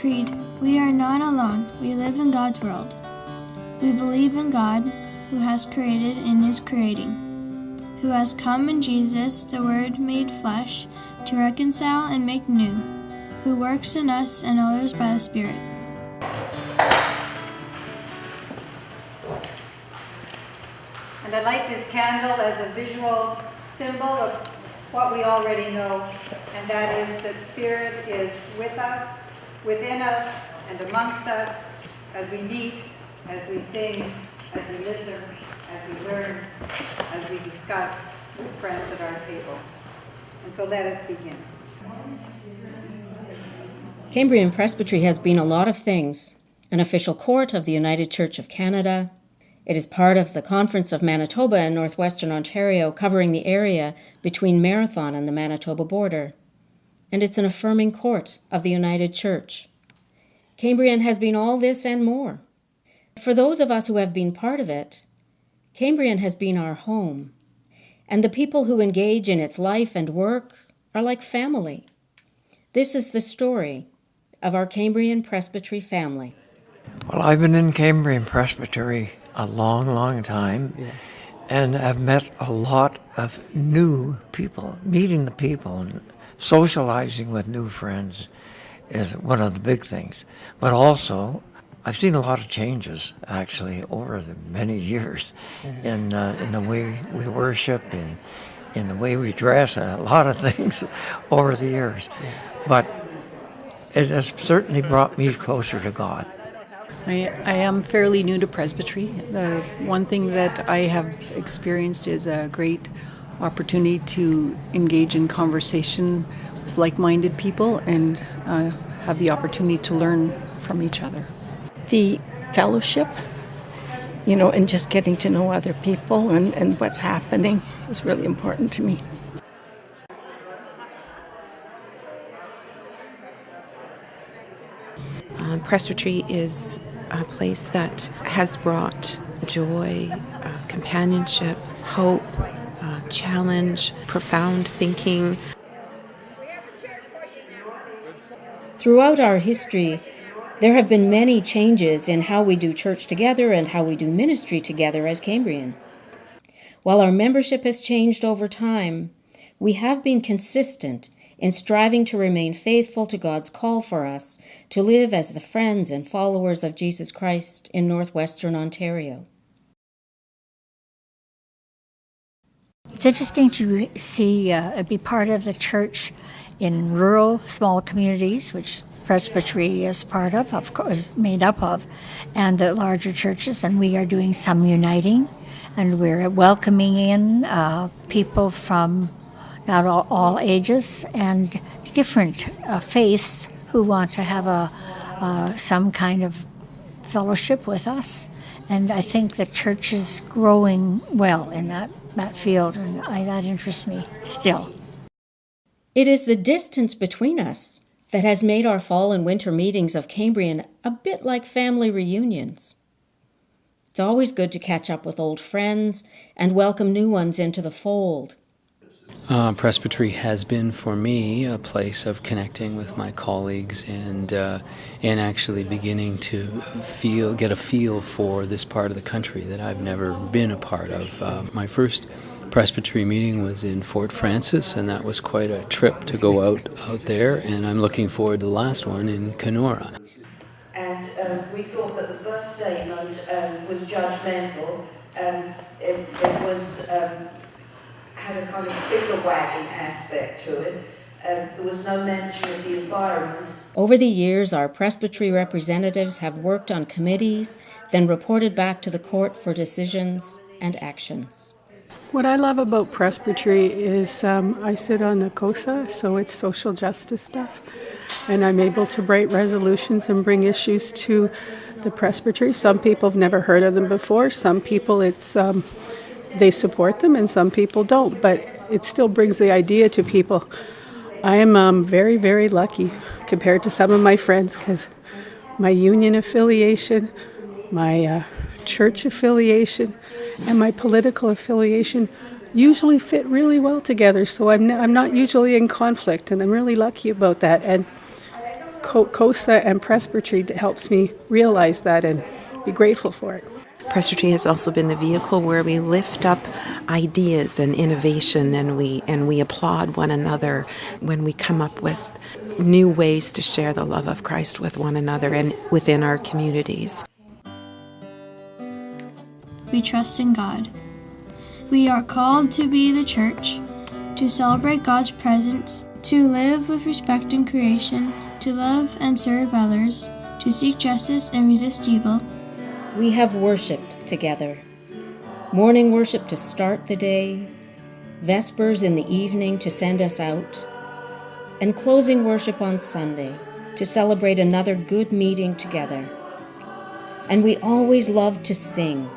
Creed. We are not alone. We live in God's world. We believe in God, who has created and is creating, who has come in Jesus, the Word made flesh, to reconcile and make new, who works in us and others by the Spirit. And I light this candle as a visual symbol of what we already know, and that is that Spirit is with us, within us, and amongst us as we meet, as we sing, as we listen, as we learn, as we discuss with friends at our table. And so let us begin. Cambrian Presbytery has been a lot of things. An official court of the United Church of Canada. It is part of the Conference of Manitoba and Northwestern Ontario, covering the area between Marathon and the Manitoba border. And it's an affirming court of the United Church. Cambrian has been all this and more. For those of us who have been part of it, Cambrian has been our home, and the people who engage in its life and work are like family. This is the story of our Cambrian Presbytery family. Well, I've been in Cambrian Presbytery a long, long time, and I've met a lot of new people. Meeting the people and socializing with new friends is one of the big things. But also, I've seen a lot of changes, actually, over the many years in the way we worship, in the way we dress, and a lot of things over the years. But it has certainly brought me closer to God. I am fairly new to Presbytery. The one thing that I have experienced is a great opportunity to engage in conversation with like-minded people and have the opportunity to learn from each other. The fellowship, and just getting to know other people and what's happening is really important to me. Presbytery is a place that has brought joy, companionship, hope, challenge, profound thinking. Throughout our history, there have been many changes in how we do church together and how we do ministry together as Cambrian. While our membership has changed over time, we have been consistent in striving to remain faithful to God's call for us to live as the friends and followers of Jesus Christ in Northwestern Ontario. It's interesting to see be part of the church in rural, small communities, which Presbytery is part of course, made up of, and the larger churches, and we are doing some uniting, and we're welcoming in people from not all ages and different faiths who want to have some kind of fellowship with us. And I think the church is growing well in that field, and that interests me still. It is the distance between us that has made our fall and winter meetings of Cambrian a bit like family reunions. It's always good to catch up with old friends and welcome new ones into the fold. Presbytery has been for me a place of connecting with my colleagues and actually beginning to get a feel for this part of the country that I've never been a part of. My first Presbytery meeting was in Fort Francis, and that was quite a trip to go out there, and I'm looking forward to the last one in Kenora. And we thought that the first statement was judgmental. It was had a kind of finger-wagging aspect to it. There was no mention of the environment. Over the years, our Presbytery representatives have worked on committees, then reported back to the court for decisions and actions. What I love about Presbytery is I sit on the COSA, so it's social justice stuff, and I'm able to write resolutions and bring issues to the Presbytery. Some people have never heard of them before. Some people they support them, and some people don't, but it still brings the idea to people. I am very, very lucky compared to some of my friends because my union affiliation, my church affiliation, and my political affiliation usually fit really well together, so I'm not usually in conflict, and I'm really lucky about that. And COSA and Presbytery helps me realize that and be grateful for it. Presbytery has also been the vehicle where we lift up ideas and innovation, and we applaud one another when we come up with new ways to share the love of Christ with one another and within our communities. We trust in God. We are called to be the church, to celebrate God's presence, to live with respect in creation, to love and serve others, to seek justice and resist evil. We have worshiped together. Morning worship to start the day, vespers in the evening to send us out, and closing worship on Sunday to celebrate another good meeting together. And we always love to sing.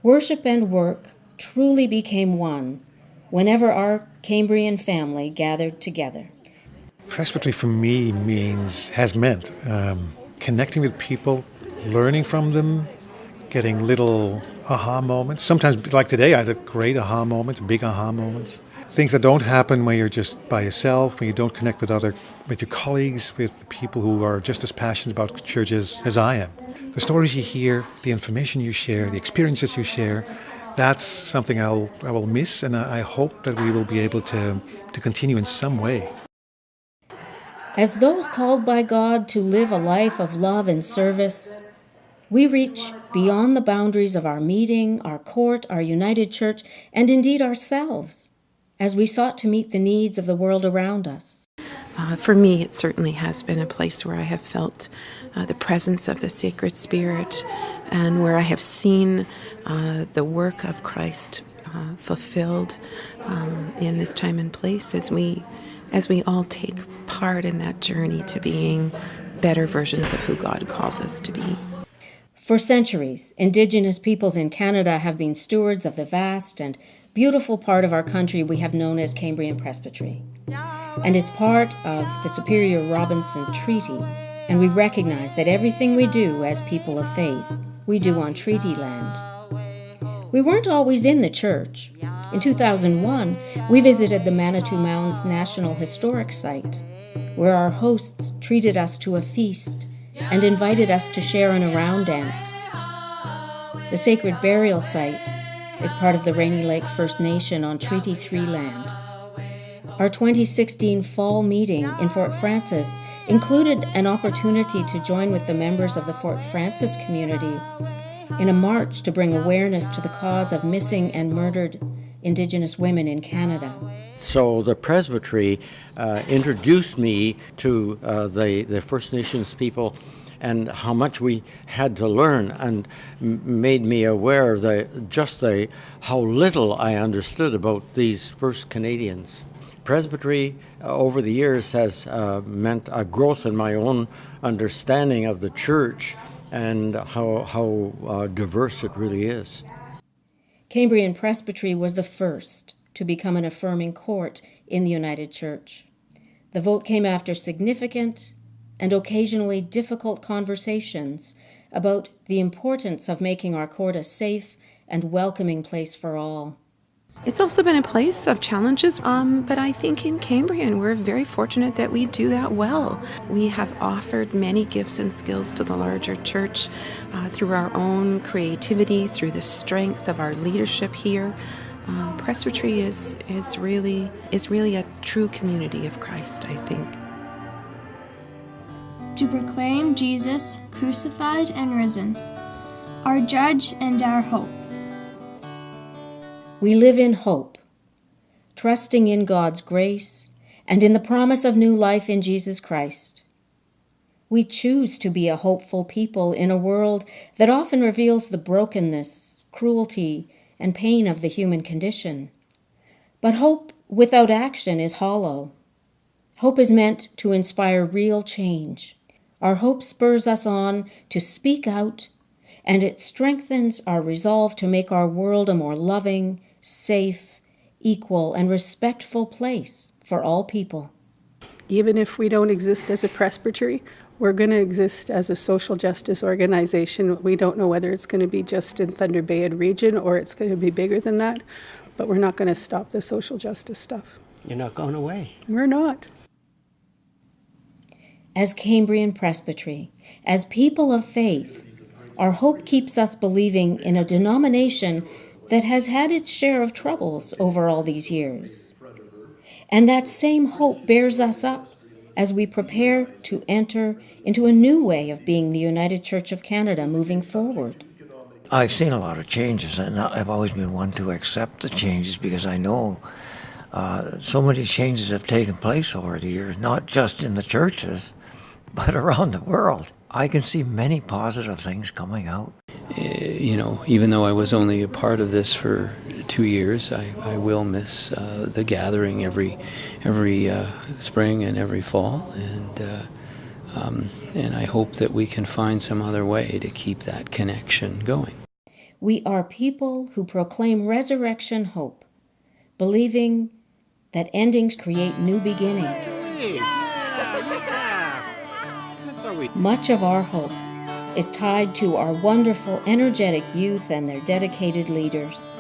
Worship and work truly became one whenever our Cambrian family gathered together. Presbytery for me has meant connecting with people, learning from them, getting little aha moments. Sometimes, like today, I had a great aha moment, big aha moments. Things that don't happen when you're just by yourself, when you don't connect with your colleagues, with the people who are just as passionate about church as I am. The stories you hear, the information you share, the experiences you share, that's something I will miss, and I hope that we will be able to continue in some way. As those called by God to live a life of love and service, we reach beyond the boundaries of our meeting, our court, our united church, and indeed ourselves, as we sought to meet the needs of the world around us. For me, it certainly has been a place where I have felt the presence of the Sacred Spirit, and where I have seen the work of Christ fulfilled in this time and place as we all take part in that journey to being better versions of who God calls us to be. For centuries, Indigenous peoples in Canada have been stewards of the vast and beautiful part of our country we have known as Cambrian Presbytery. And it's part of the Superior Robinson Treaty, and we recognize that everything we do as people of faith, we do on treaty land. We weren't always in the church. In 2001, we visited the Manitou Mounds National Historic Site, where our hosts treated us to a feast and invited us to share in a round dance. The sacred burial site is part of the Rainy Lake First Nation on Treaty 3 land. Our 2016 fall meeting in Fort Frances included an opportunity to join with the members of the Fort Frances community in a march to bring awareness to the cause of missing and murdered Indigenous women in Canada. So the Presbytery introduced me to the First Nations people and how much we had to learn, and made me aware of how little I understood about these First Canadians. Presbytery over the years has meant a growth in my own understanding of the church and how diverse it really is. Cambrian Presbytery was the first to become an affirming court in the United Church. The vote came after significant and occasionally difficult conversations about the importance of making our court a safe and welcoming place for all. It's also been a place of challenges, but I think in Cambrian we're very fortunate that we do that well. We have offered many gifts and skills to the larger church through our own creativity, through the strength of our leadership here. Presbytery is really a true community of Christ, I think. To proclaim Jesus crucified and risen, our judge and our hope. We live in hope, trusting in God's grace and in the promise of new life in Jesus Christ. We choose to be a hopeful people in a world that often reveals the brokenness, cruelty, and pain of the human condition. But hope without action is hollow. Hope is meant to inspire real change. Our hope spurs us on to speak out, and it strengthens our resolve to make our world a more loving, safe, equal, and respectful place for all people. Even if we don't exist as a presbytery, We're going to exist as a social justice organization. We don't know whether it's going to be just in Thunder Bay and region or it's going to be bigger than that, but we're not going to stop the social justice stuff. You're not going away. We're not. As Cambrian Presbytery, as people of faith, our hope keeps us believing in a denomination that has had its share of troubles over all these years. And that same hope bears us up as we prepare to enter into a new way of being the United Church of Canada moving forward. I've seen a lot of changes, and I've always been one to accept the changes because I know so many changes have taken place over the years, not just in the churches, but around the world. I can see many positive things coming out. Even though I was only a part of this for 2 years, I will miss the gathering every spring and every fall, and I hope that we can find some other way to keep that connection going. We are people who proclaim resurrection hope, believing that endings create new beginnings. Much of our hope is tied to our wonderful, energetic youth and their dedicated leaders.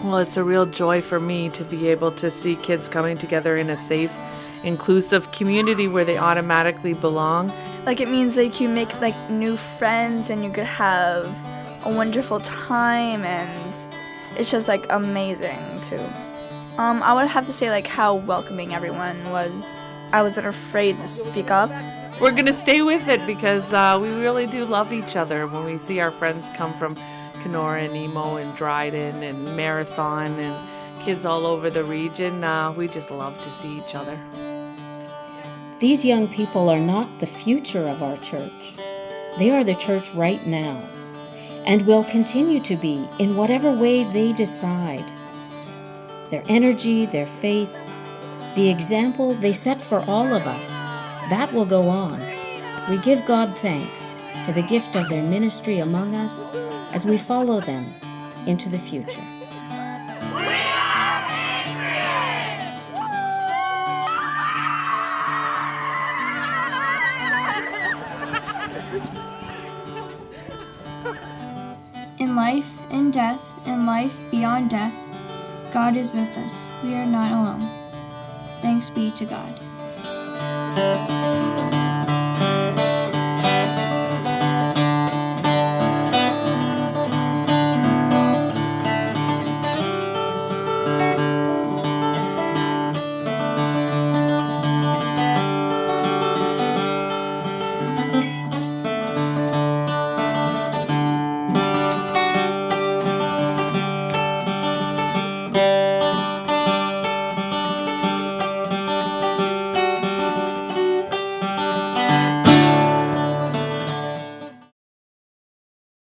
Well, it's a real joy for me to be able to see kids coming together in a safe, inclusive community where they automatically belong. Like, it means like you make like new friends and you could have a wonderful time, and it's just like amazing too. I would have to say like how welcoming everyone was. I wasn't afraid to speak up. We're going to stay with it because we really do love each other. When we see our friends come from Kenora and Emo and Dryden and Marathon and kids all over the region, we just love to see each other. These young people are not the future of our church. They are the church right now, and will continue to be in whatever way they decide. Their energy, their faith, the example they set for all of us, that will go on. We give God thanks for the gift of their ministry among us as we follow them into the future. In life, in death, in life beyond death, God is with us. We are not alone. Thanks be to God.